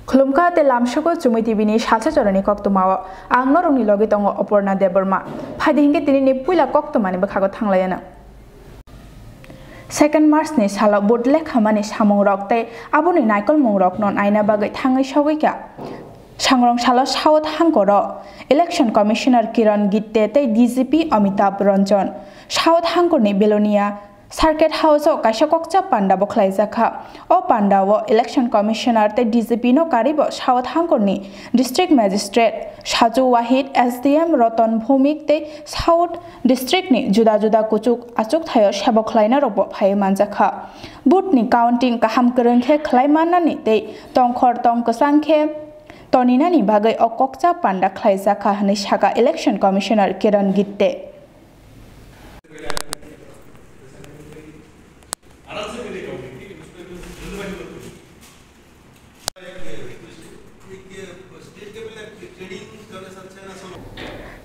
Khulumka te lamshoko chumui tibini salsa chorani koktumawa ang norongni logi tongo Oporna Deborma phadi hingke tini ni puila koktumani bakhago thanglayana Second March ni sala bodle khamani samung rok te aboni naikol mung rok non aina bagai thangai sogika Sangrong sala South Hangkoro Election Commissioner Kiran Gitte te DGP Amitabh Ranjan South Hangkoni Belonia Circuit House o kaisa kokcha panda bo khlaijaka o panda o Election Commissioner te DGP no karibo South Hangkoni District Magistrate Saju Wahid SDM Roton Bhumik te South District ni juda juda kuchuk achuk thayo sebo khlaina robo phai manjaka boot ni counting kaham kerengkhe khlaimanani te tongkhor tong kasangkhe Toninani bagai o kokcha panda khlaijaka hani saka Election Commissioner Kiran Gitte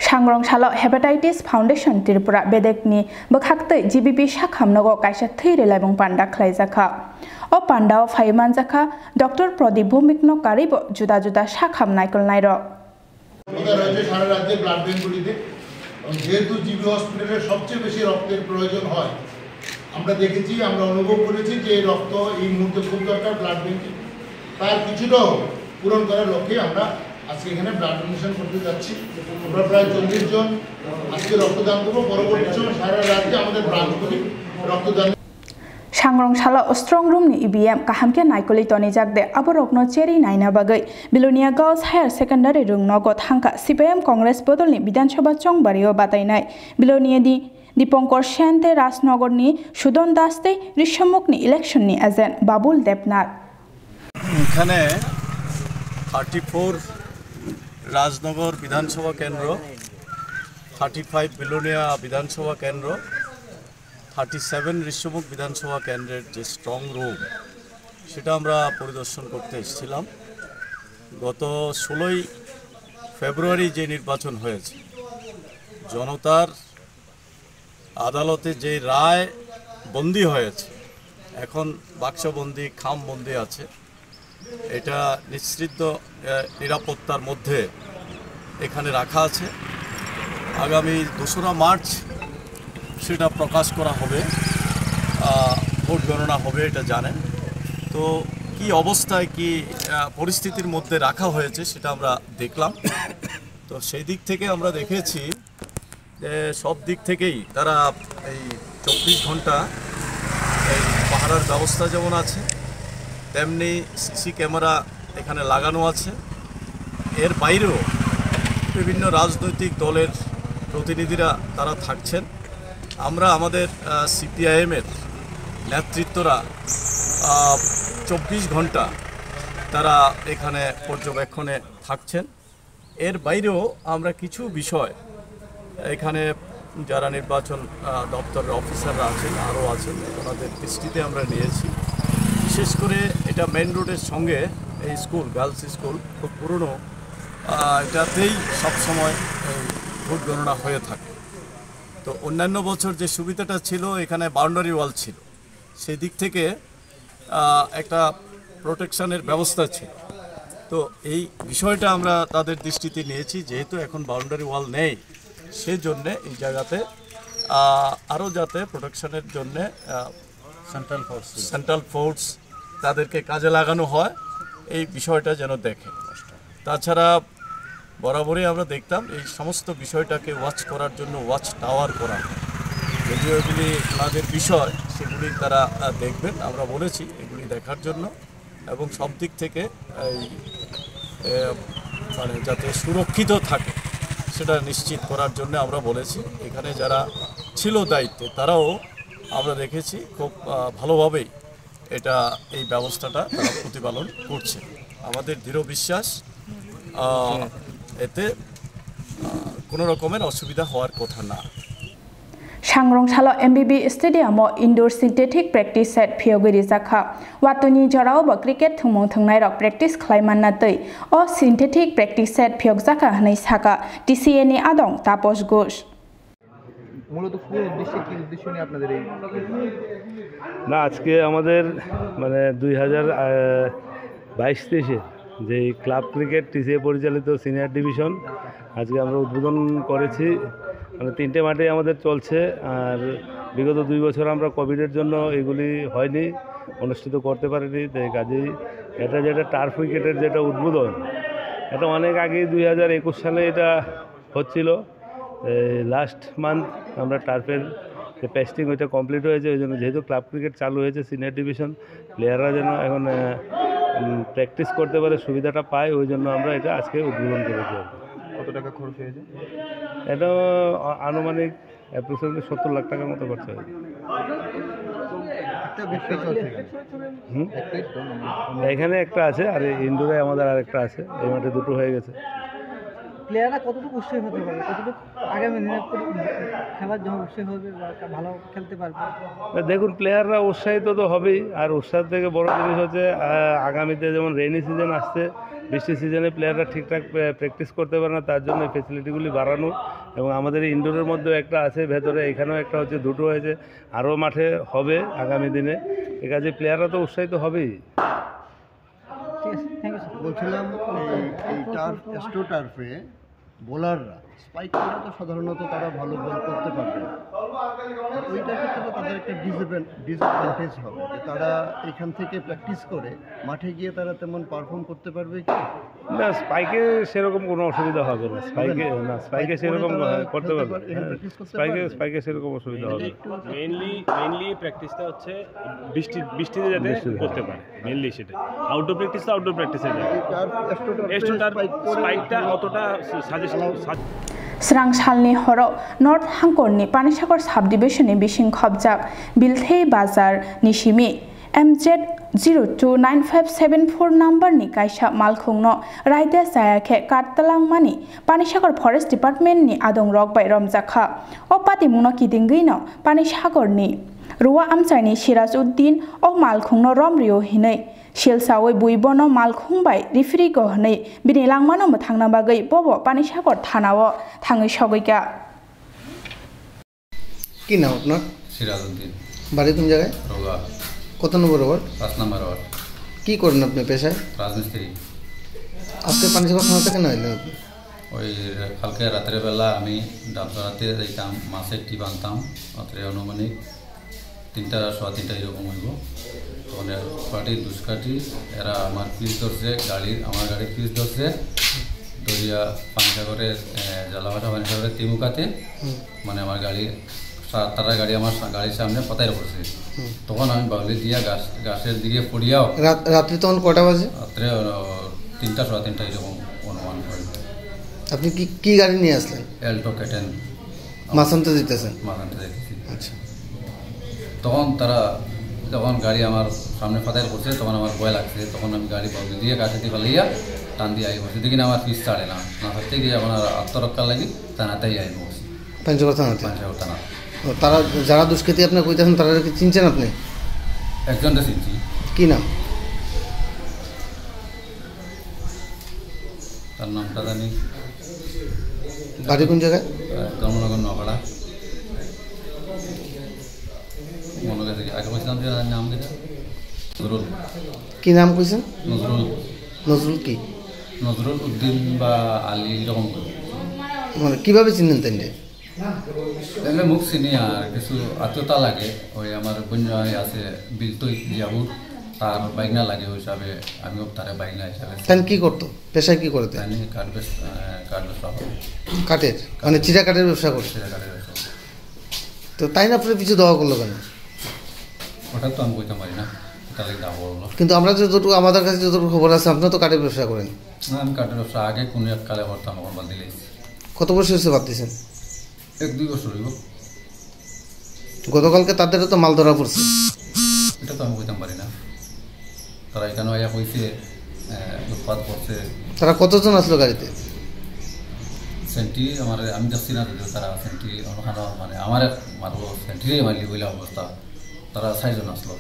Sangrong salo Hepatitis Foundation Tripura bedekni bakhaktei GBP sakhamnago kaisa thei laibong panda khlaijaka o panda o phaimanjaka Dr. Pradip Bhumik no karibo juda juda sakham naikol nairo রয়েছে সারা রাজ্যে blood ব্যাংকগুলিতে যেহেতু GB হসপিটালে সবচেয়ে বেশি রক্তের প্রয়োজন হয় আমরা দেখেছি আমরা অনুভব করেছি যে রক্ত এই মুহূর্তে খুব দরকার ব্লাড ব্যাংকে তার কিছুটাও পূরণ করার লক্ষ্যে আমরা আজকে এখানে ব্লাড ডোনেশন করতে যাচ্ছি আমরা প্রায় 40 জন আজকে রক্তদান করব পরবর্তী সময় সারা রাজ্যে আমাদের ব্রাঞ্চগুলি রক্তদান Sangrong sala strong room ni IBM kahamke naikoli toni jakde aborokno cheri naina bagai Bilonia Girls Higher Secondary Rung nogot hangka CPM Congress bodol ni Bidhan Sabha chongbario batainai Bilonia di Dipankar Sen te Rajnagar ni Sudon Das te Rishamuk ni election ni agent Babul Debnath এখানে 34 রাজনগর বিধানসভা কেন্দ্র 35 বিলোনিয়া বিধানসভা কেন্দ্র 37 ঋষ্যমুখ বিধানসভা কেন্দ্রের যে strong room সেটা আমরা পরিদর্শন করতে এসেছিলাম গত 16ই ফেব্রুয়ারি যে নির্বাচন হয়েছে জনতার আদালতে যে রায় বন্দী হয়েছে এখন বাক্সবন্দী খামবন্দী আছে এটা নিশ্চিত নিরাপত্তার মধ্যে এখানে রাখা আছে আগামী 2রা মার্চ সেটা প্রকাশ করা হবে ভোট গণনা হবে এটা জানেন তো কি অবস্থায় কি পরিস্থিতির মধ্যে রাখা হয়েছে সেটা আমরা দেখলাম তো সেই দিক থেকে আমরা দেখেছি যে সব দিক থেকেই তারা এই 24 ঘন্টা এই পাহারার ব্যবস্থা যেমন আছে তেমনি সিসি ক্যামেরা এখানে লাগানো আছে এর বাইরেও বিভিন্ন রাজনৈতিক দলের প্রতিনিধিরা তারা থাকছেন আমরা আমাদের সিপিআইএম এর নেতৃত্বরা 24 ঘন্টা তারা এখানে পর্যবেক্ষণে থাকছেন এর বাইরেও আমরা কিছু বিষয় এখানে যারা নির্বাচন দপ্তরের অফিসাররা আছেন আরও আছেন ওনাদের দৃষ্টিতে আমরা নিয়েছি বিশেষ করে এটা মেইন রোডের সঙ্গে এই স্কুল গার্লস স্কুল খুব পুরনো এটাতেই সবসময় ভোট গণনা হয়ে থাকে তো অন্যান্য বছর যে সুবিধাটা ছিল এখানে বাউন্ডারি ওয়াল ছিল সেই দিক থেকে একটা প্রোটেকশনের ব্যবস্থা ছিল তো এই বিষয়টা আমরা তাদের দৃষ্টিতে নিয়েছি যেহেতু এখন বাউন্ডারি ওয়াল নেই সেজন্য এই জায়গাতে আরও যাতে প্রোটেকশনের জন্য সেন্ট্রাল ফোর্স তাদেরকে কাজে লাগানো হয় এই বিষয়টা যেন দেখে তাছাড়া বরাবরই আমরা দেখতাম এই সমস্ত বিষয়টাকে ওয়াচ করার জন্য ওয়াচ টাওয়ার করা যদিও এগুলি তাদের বিষয় সেগুলি তারা দেখবেন আমরা বলেছি এগুলি দেখার জন্য এবং সব দিক থেকে এই মানে যাতে সুরক্ষিত থাকে সেটা নিশ্চিত করার জন্য আমরা বলেছি এখানে যারা ছিল দায়িত্বে তারাও আমরা দেখেছি খুব ভালোভাবেই এটা এই ব্যবস্থাটা তারা প্রতিপালন করছে আমাদের দৃঢ় বিশ্বাস এতে কোনো রকমের অসুবিধা হওয়ার কথা না Sangrong salo MBB Stadium o indoor synthetic practice set phiogiri jakha watuni jorao ba cricket thumung thungnai rok practice khlaimanna tei o synthetic practice set phiog jaka hanai saka TCA ni adong Taposh Ghosh মূলত কোন উদ্দেশ্যে কি উদ্দেশ্য নিয়ে আপনাদের এই না আজকে আমাদের মানে 2022-23 যে ক্লাব ক্রিকেট টিসিএ পরিচালিত সিনিয়র ডিভিশন আজকে আমরা উদ্বোধন করেছি। মানে 3টে মাঠে আমাদের চলছে, আর বিগত 2 বছর আমরা কোভিডের জন্য এগুলি হয়নি, অনুষ্ঠিত করতে পারিনি। তাই কাজেই এটা যেটা টার্ফ উইকেটের যেটা উদ্বোধন, এটা অনেক আগে 2021 সালে এটা হচ্ছিল। লাস্ট মান্থ আমরা টার্ফের যে পেস্টিং ওইটা কমপ্লিট হয়েছে। ওই জন্য যেহেতু ক্লাব ক্রিকেট চালু হয়েছে সিনিয়র ডিভিশন, প্লেয়াররা যেন এখন প্র্যাকটিস করতে পারে, সুবিধাটা পায়, ওই জন্য আমরা এটা আজকে উদ্বোধন করেছি। কত টাকা খরচ হয়েছে? এটা আনুমানিক অ্যাপ্রক্সিমেটলি 70 লাখ টাকার মতো খরচা হয়েছে। এখানে একটা আছে, আর ইনডোরে আমাদের আরেকটা আছে। এই মাঠে 2টো হয়ে গেছে। প্লেয়াররা কতটুকু উৎসাহী হতে পারবে, কতটুকু আগামী দিনে খেলার জন্য উৎসাহী হবে বা ভালো খেলতে পারবে? দেখুন, প্লেয়াররা উৎসাহিত তো হবেই, আর উৎসাহ থেকে বড় জিনিস হচ্ছে আগামীতে যেমন রেইনি সিজন আসছে, বৃষ্টির সিজনে প্লেয়াররা ঠিকঠাক প্র্যাকটিস করতে পারে না, তার জন্য এই ফেসিলিটিগুলি বাড়ানো। এবং আমাদের ইনডোরের মধ্যেও একটা আছে ভেতরে, এখানেও একটা হচ্ছে, 2টো হয়েছে, আরও মাঠে হবে আগামী দিনে। এ কাজে প্লেয়াররা তো উৎসাহিত হবেই। বলছিলাম এই টার্ফ, অ্যাস্ট্রো টার্ফে বোলাররা স্পাইক করে তো সাধারণত তারা ভালো বল করতে পারবে, ওইটার ক্ষেত্রে তাদের একটা ডিসঅ্যাডভান্টেজ হবে যে তারা এখান থেকে প্র্যাকটিস করে মাঠে গিয়ে তারা তেমন পারফর্ম করতে পারবে কি না? স্পাইকে সেরকম কোনো অসুবিধা হবে না। স্পাইকে সেরকম করতে পারবে, স্পাইকে সেরকম অসুবিধা হবে। মেইনলি প্র্যাকটিসটা হচ্ছে বৃষ্টিতে যাতে করতে পারে, মেইনলি সেটা। আউটডোর প্র্যাকটিস তো আউটডোর প্র্যাকটিসে যায়, স্পাইকটা অতটা suggest. Srang Shalni Horo, North Hankorni, Panishakor Subdivision in Bishing Khobjak, Bilthei Bazar, Nishimi, MZ029574 number ni Kaisha Malkhungno, Raide Sayake, Kartalang Mani, Panishakor Forest Department ni Adong Rock by Romzakha, Opati Munoki Dingino, Panishakor ni, Rua Amsani Shirazuddin, O Malkhungno Romrio Hine. Shilsawi Buibono Malkhungbai, Rifri Gohne, Binilangmano Matangna Bagay, Bobo, Panishakor Tanawo, Tangi Shogika. কি নাম আপনার? সিরাজউদ্দিন। বাড়ি কোন জায়গায়? রোগা। কত নম্বর word? 5 নম্বর word. কি করেন আপনি পেশায়? রাজমিস্ত্রি। আজকে পানিসাগর থানা থেকে কেন এলেন আপনি? ওই কালকে রাতের বেলা আমি ডাবসারাতে যাইতাম, মাছের টিপ আনতাম, রাত্রে আনুমানিক 3টা, 3:15 এরকম হইব। তখন পার্টির দুষ্কাটি এরা আমার পিস ধরছে, আমার গাড়ির পিস ধরছে, দরিয়া পানিসাগরে জালাভাটা পানিসাগরের তিমুকাতে, মানে আমার গাড়ি, তারা গাড়ি আমার গাড়ির সামনে পাতায় পড়ছে। তখন আমি বাগলি দিয়া গাছের দিকে পড়িয়াও। রাত্রি তখন কটা বাজে? রাত্রে 3টা, 3:15 এরকম অনুমান হয়। আপনি কি গাড়ি নিয়ে আসলেন? Alto K ten. মাছ আনতে দিতেছেন? মাছ আনতে দিতেছি। আচ্ছা। যখন গাড়ি আমার সামনে পাতায় পড়ছে, তখন আমার ভয় লাগছে। তখন আমি গাড়ি বাগলি দিয়ে গাছে দিয়ে পালাইয়া টান দিয়ে আই বসে, দেখি আমার পিস ছাড়ে না, থাকতে গিয়ে এখন আত্মরক্ষার লাগি থানাতেই আই বসে। পাঞ্চগড় থানাতে? পাঞ্চগড় থানা। তারা যারা দুষ্কৃতী আপনার কইতেছেন, তারা কি চিনছেন আপনি? একজনটা চিনছি। কি নাম? তার নামটা জানি। বাড়ি কোন জায়গায়? ধর্মনগর নগড়া। মনে গেছে আগে বলছিলাম যে নাম যেটা নজরুল। কি নাম কইছেন? নজরুল। নজরুল কি? নজরুল উদ্দিন বা আলী এরকম। মানে কীভাবে চিনেন তাই? এমনি মুখ চিনি, আর কিছু আত্মীয়তা লাগে। ওই আমার বন্যা আছে বিলতই জিয়াবুর, তার বাইকনা লাগে, ওই হিসাবে আমিও তার বাইকনা হিসাবে। তাই কি করতো? পেশায় কি করতে? কাঠ ব্যবসা। কাঠের, মানে চিরা কাঠের ব্যবসা করছে? চিরা কাঠের ব্যবসা। তো তাই না আপনার পিছু দেওয়া করলো কেন? ওটা তো আমি বলতে পারি না, তাহলে দাম বললো। কিন্তু আমরা যতটুকু, আমাদের কাছে যতটুকু খবর আছে, আপনার তো কাঠের ব্যবসা করেন। আমি কাঠের ব্যবসা আগে কোনো এক কালে করতাম, এখন বাদ দিলে। কত বছর হচ্ছে বাদ দিয়েছেন? 1-2 বছর হইব। গতকালকে তাদের তো মাল ধরা পড়ছে। এটা তো আমি বলতে পারি না, তারা এখানে আয়া কইছে উৎপাদ করছে। তারা কতজন আসলো গাড়িতে? সেন্টি আমার, আমি যাচ্ছি না, তারা সেন্টি মানে আমার মারব সেন্টিরে মারলি বলে অবস্থা, তারা 6 জন আসলো।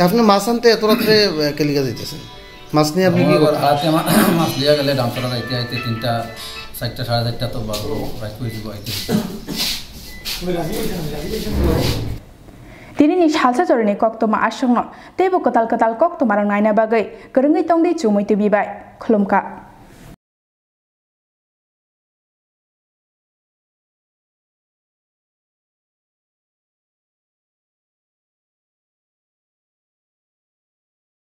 আপনি মাছ আনতে এত রাত্রে কেলিকা দিতেছেন? মাছ নিয়ে আপনি কি করেন? রাতে আমার মাছ লিয়া গেলে ডামসারা যাইতে আইতে 3টা, 4টা, 4:30 তো বাজলো, রাত হয়ে যাব আইতে। Dini ni halsa jorni kok toma asungno, tebo kotal kotal kok tomarang ngaina bagai, kerenggi tong di cumui tu bibai. खुलुमका।